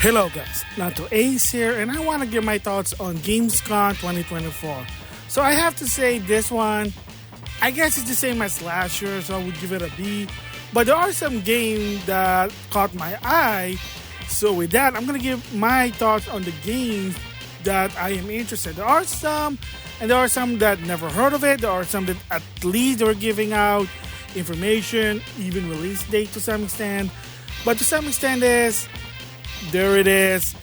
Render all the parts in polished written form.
Hello guys, NautoAis here, and I want to give my thoughts on Gamescom 2024. So I have to say this one, I guess it's the same as last year, so I would give it a B. But there are some games that caught my eye. So with that, I'm going to give my thoughts on the games that I am interested. There are some, and there are some that never heard of it. There are some that at least they were giving out information, even release date to some extent. But to some extent there it is.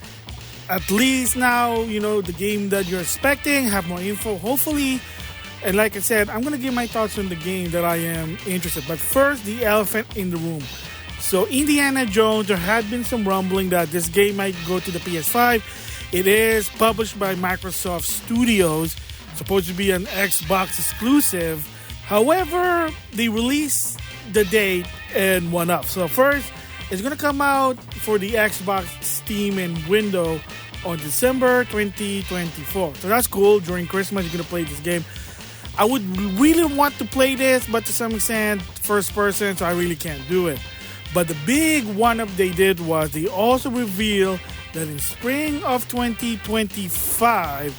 At least now, the game that you're expecting, have more info, hopefully. And like I said, I'm going to give my thoughts on the game that I am interested. But first, the elephant in the room. So Indiana Jones, there had been some rumbling that this game might go to the PS5. It is published by Microsoft Studios, supposed to be an Xbox exclusive. However, they released the date and one up. So first, it's going to come out for the Xbox, Steam, and Windows on December 2024. So that's cool. During Christmas, you're going to play this game. I would really want to play this, but to some extent, first person, so I really can't do it. But the big one-up they did was they also revealed that in spring of 2025,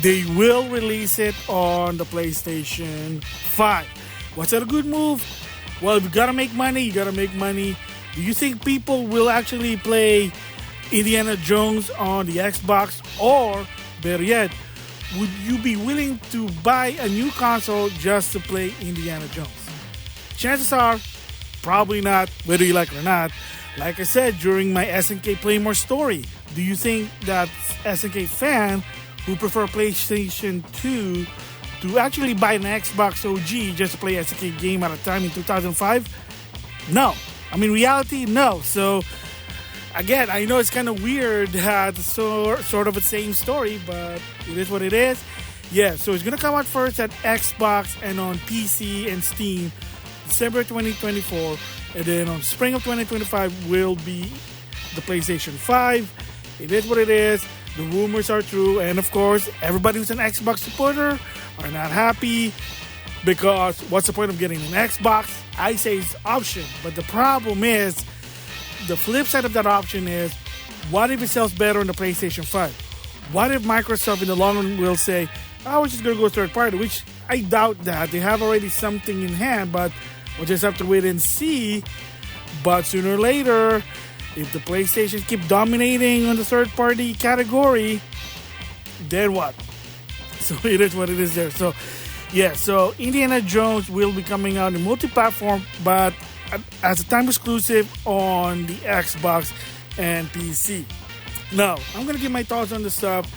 they will release it on the PlayStation 5. Was that a good move? Well, if you gotta make money, you gotta make money. Do you think people will actually play Indiana Jones on the Xbox? Or, better yet, would you be willing to buy a new console just to play Indiana Jones? Chances are, probably not, whether you like it or not. Like I said during my SNK Play More story, do you think that SNK fan who prefer PlayStation 2 to actually buy an Xbox OG just to play a SNK game at a time in 2005? No. I mean, reality, no. So, again, I know it's kind of weird that sort of the same story, but it is what it is. Yeah, so it's going to come out first at Xbox and on PC and Steam December 2024. And then on spring of 2025 will be the PlayStation 5. It is what it is. The rumors are true. And, of course, everybody who's an Xbox supporter are not happy. Because what's the point of getting an Xbox? I say it's option. But the problem is, the flip side of that option is, what if it sells better on the PlayStation 5? What if Microsoft in the long run will say, we're just going to go third party? Which I doubt that. They have already something in hand, but we'll just have to wait and see. But sooner or later, if the PlayStation keep dominating on the third party category, then what? So it is what it is there. So yeah, so Indiana Jones will be coming out in multi-platform, but as a time exclusive on the Xbox and PC. Now, I'm going to give my thoughts on the stuff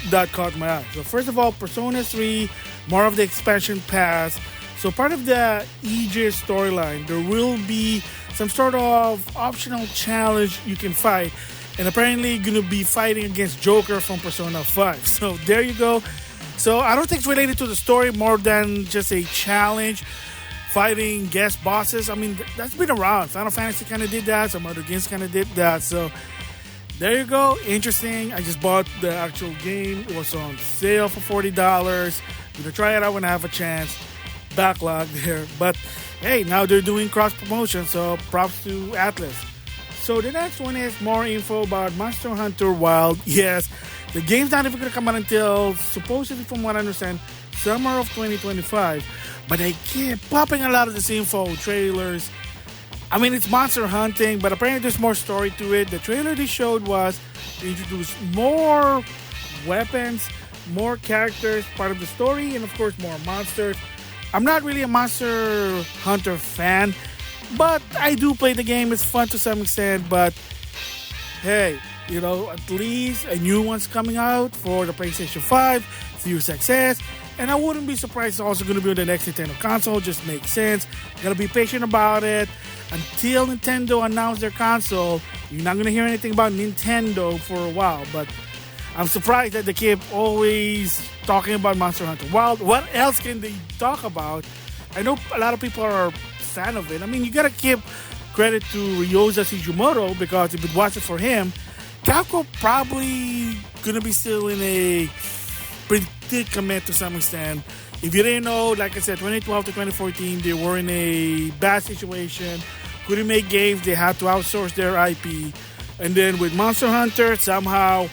that caught my eye. So first of all, Persona 3, more of the expansion pass. So part of the Aegis storyline, there will be some sort of optional challenge you can fight. And apparently you're going to be fighting against Joker from Persona 5. So there you go. So I don't think it's related to the story more than just a challenge. Fighting guest bosses. I mean, that's been around. Final Fantasy kind of did that. Some other games kind of did that. So there you go. Interesting. I just bought the actual game. It was on sale for $40. I'm going to try it out when I have a chance. Backlog there. But hey, now they're doing cross promotion. So props to Atlas. So the next one is more info about Monster Hunter Wild. Yes, the game's not even going to come out until, supposedly from what I understand, summer of 2025. But they keep popping a lot of this info, trailers. I mean, it's monster hunting, but apparently there's more story to it. The trailer they showed was to introduce more weapons, more characters, part of the story, and of course more monsters. I'm not really a Monster Hunter fan, but I do play the game. It's fun to some extent, but hey, at least a new one's coming out for the PlayStation 5, Series XS, and I wouldn't be surprised it's also going to be on the next Nintendo console. Just makes sense. Gotta be patient about it. Until Nintendo announce their console, you're not going to hear anything about Nintendo for a while, but I'm surprised that they keep always talking about Monster Hunter Wild. What else can they talk about? I know a lot of people are a fan of it. I mean, you gotta give credit to Ryoza Sugimoto, because if you watch it for him, Capcom probably gonna be still in a predicament to some extent. If you didn't know, like I said, 2012 to 2014, they were in a bad situation. Couldn't make games. They had to outsource their IP. And then with Monster Hunter, somehow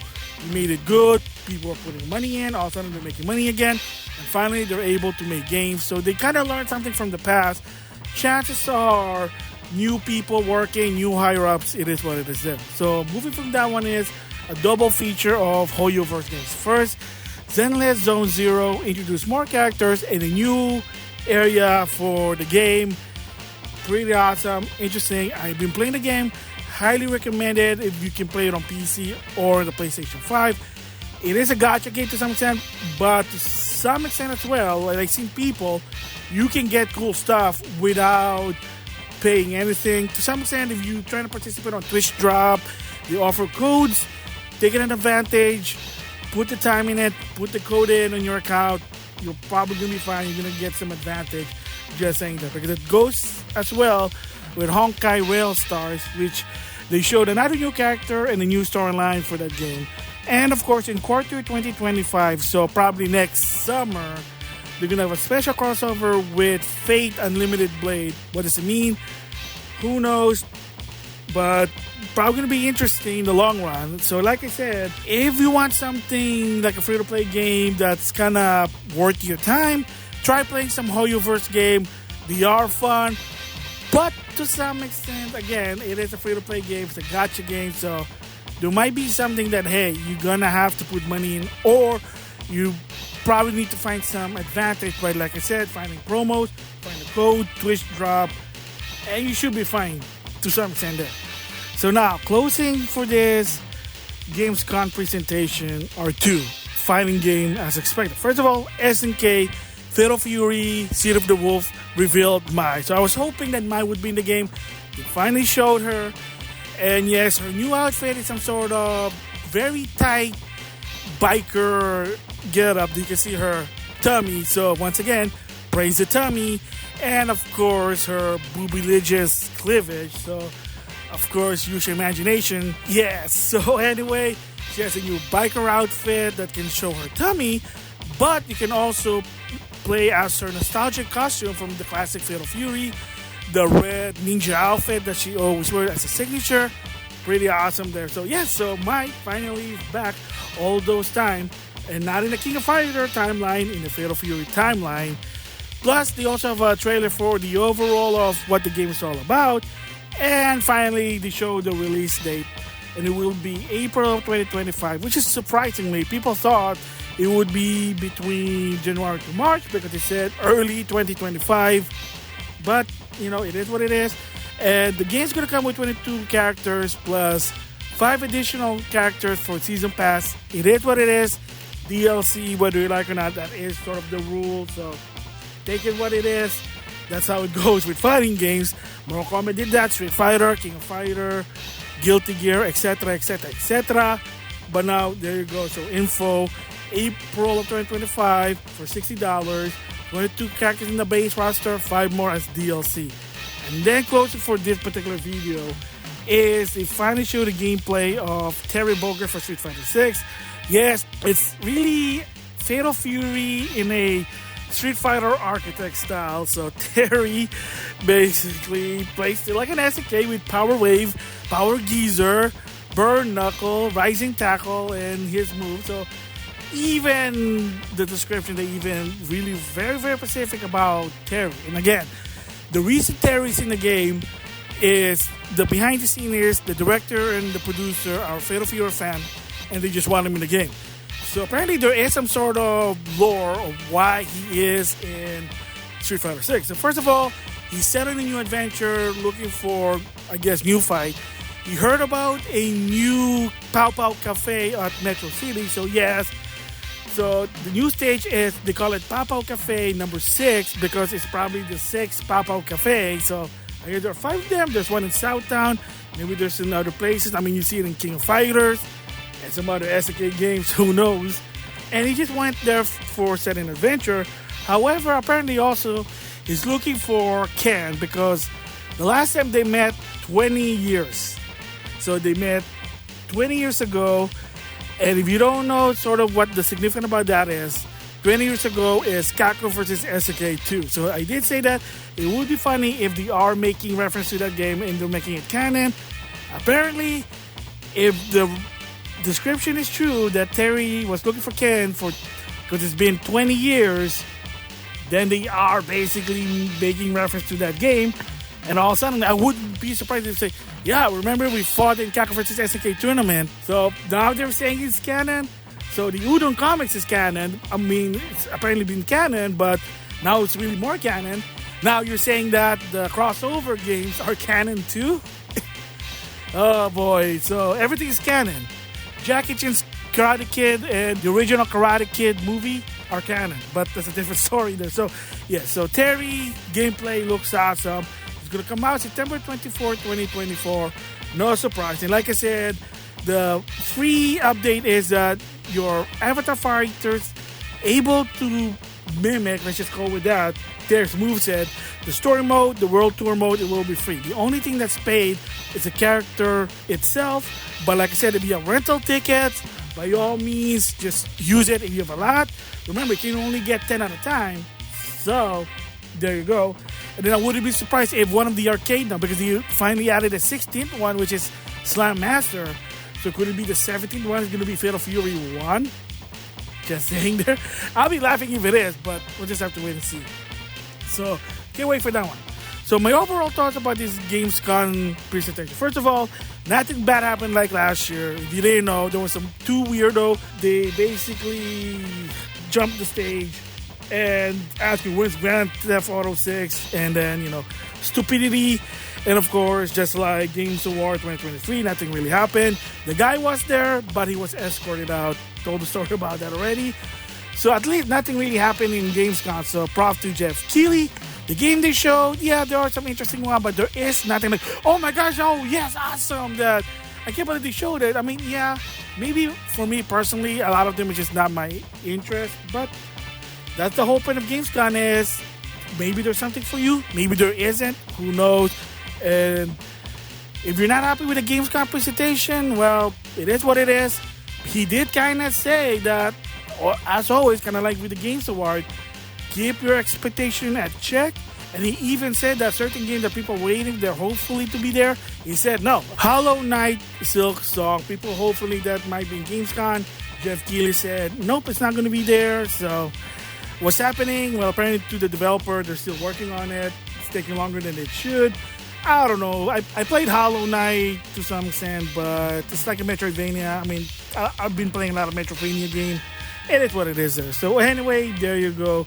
we made it good. People are putting money in. All of a sudden, they're making money again. And finally, they're able to make games. So they kind of learned something from the past. Chances are, new people working, new higher-ups, it is what it is then. So moving from that one is a double feature of HoYoverse games. First, Zenless Zone Zero introduced more characters and a new area for the game. Pretty awesome, interesting. I've been playing the game. Highly recommended if you can play it on PC or the PlayStation 5. It is a gacha game to some extent, but to some extent as well, like I've seen people, you can get cool stuff without paying anything. To some extent, if you're trying to participate on Twitch Drop, they offer codes, take an advantage, put the time in it, put the code in on your account, you're probably going to be fine. You're going to get some advantage. Just saying that, because it goes as well with Honkai Rail Stars, which they showed another new character and a new storyline for that game. And of course, in quarter 2025, so probably next summer, they're gonna have a special crossover with Fate Unlimited Blade. What does it mean? Who knows? But probably gonna be interesting in the long run. So like I said, if you want something like a free-to-play game that's kinda worth your time, try playing some HoYoverse game. They are fun, but to some extent, again, it is a free-to-play game. It's a gacha game, so there might be something that, hey, you're gonna have to put money in, or you probably need to find some advantage. But like I said, finding promos, find a code, Twitch Drop, and you should be fine to some extent there. So now, closing for this Gamescom presentation are two fighting game as expected. First of all, SNK Fatal Fury, Seed of the Wolf revealed Mai. So I was hoping that Mai would be in the game. They finally showed her. And yes, her new outfit is some sort of very tight biker getup. You can see her tummy. So once again, praise the tummy. And of course, her boobylicious cleavage. So of course, use your imagination. Yes. So anyway, she has a new biker outfit that can show her tummy. But you can also play as her nostalgic costume from the classic Fatal Fury, the red ninja outfit that she always wears as a signature. Pretty awesome there. So yes, so Mai finally is back all those time, and not in the King of Fighter timeline, in the Fatal Fury timeline. Plus, they also have a trailer for the overall of what the game is all about. And finally, they show the release date, and it will be April of 2025, which is surprisingly, people thought it would be between January to March because they said early 2025. But, you know, it is what it is. And the game's going to come with 22 characters plus 5 additional characters for Season Pass. It is what it is. DLC, whether you like or not, that is sort of the rule. So take it what it is. That's how it goes with fighting games. Mortal Kombat did that. Street Fighter, King of Fighter, Guilty Gear, etc., etc., etc. But now, there you go. So info, April of 2025 for $60. 22 characters in the base roster, 5 more as DLC. And then closing for this particular video is they finally showed the gameplay of Terry Bogard for Street Fighter 6. Yes, it's really Fatal Fury in a Street Fighter architect style. So Terry basically plays like an SNK with Power Wave, Power Geyser, Burn Knuckle, Rising Tackle, and his move. So even the description, they even really very, very specific about Terry. And again, the reason Terry's in the game is the behind the scene is the director and the producer are Fatal Fury fan, and they just want him in the game. So apparently there is some sort of lore of why he is in Street Fighter 6. So first of all, he's set on a new adventure looking for, I guess, new fight. He heard about a new Pow Pow Cafe at Metro City, so yes. So the new stage is, they call it Pow Pow Cafe number 6 because it's probably the 6th Pow Pow Cafe. So I guess there are 5 of them. There's one in Shutdown. Maybe there's in other places. I mean, you see it in King of Fighters and some other SNK games. Who knows? And he just went there for setting adventure. However, apparently also he's looking for Ken because the last time they met 20 years. So they met 20 years ago. And if you don't know sort of what the significance about that is, 20 years ago is Capcom versus SNK 2. So I did say that it would be funny if they are making reference to that game and they're making it canon. Apparently, if the description is true that Terry was looking for Ken because it's been 20 years, then they are basically making reference to that game. And all of a sudden, I wouldn't be surprised if they say, yeah, remember we fought in Kako vs. SNK tournament. So now they're saying it's canon. So the Udon comics is canon. I mean, it's apparently been canon, but now it's really more canon. Now you're saying that the crossover games are canon too? Oh boy, so everything is canon. Jackie Chan's Karate Kid and the original Karate Kid movie are canon, but that's a different story there. So yeah, so Terry gameplay looks awesome. It's gonna come out September 24, 2024. No surprise. And like I said, the free update is that your avatar fighters able to mimic, let's just go with that, Terry's moveset. The story mode, the world tour mode, it will be free. The only thing that's paid is the character itself. But like I said, if you have rental tickets, by all means, just use it if you have a lot. Remember, you can only get 10 at a time. So, there you go. And then I wouldn't be surprised if one of the arcade now, because you finally added a 16th one, which is Slam Master. So could it be the 17th one is going to be Fatal Fury 1? Just saying there. I'll be laughing if it is, but we'll just have to wait and see. So, can't wait for that one. So my overall thoughts about this Gamescom presentation. First of all, nothing bad happened like last year. If you didn't know, there was some two weirdo. They basically jumped the stage and asked me when's Grand Theft Auto 6, and then, stupidity. And of course, just like Games Award 2023, nothing really happened. The guy was there, but he was escorted out. Told the story about that already. So at least nothing really happened in Gamescom. So props to Jeff Keighley. The game they showed, yeah, there are some interesting ones, but there is nothing like, oh my gosh, oh yes, awesome. That I can't believe they showed it. I mean, yeah, maybe for me personally, a lot of them is just not my interest, but that's the whole point of Gamescom is maybe there's something for you, maybe there isn't, who knows. And if you're not happy with the Gamescom presentation, well, it is what it is. He did kind of say that, or as always, kind of like with the Games Award, keep your expectation at check. And he even said that certain games that people are waiting, they're hopefully to be there. He said, no, Hollow Knight, Silk Song, people hopefully that might be in Gamescom. Jeff Keighley said, nope, it's not going to be there. So what's happening? Well, apparently to the developer, they're still working on it. It's taking longer than it should. I don't know. I played Hollow Knight to some extent, but it's like a Metroidvania. I mean, I've been playing a lot of Metroidvania games. It is what it is there. So anyway, there you go.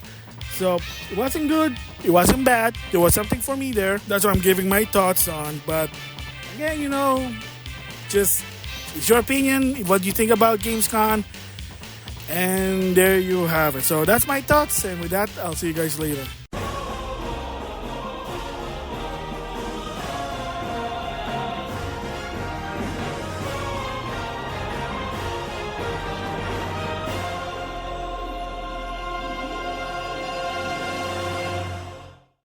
So it wasn't good. It wasn't bad. There was something for me there. That's what I'm giving my thoughts on. But again, just it's your opinion. What do you think about Gamescom? And there you have it. So that's my thoughts. And with that, I'll see you guys later.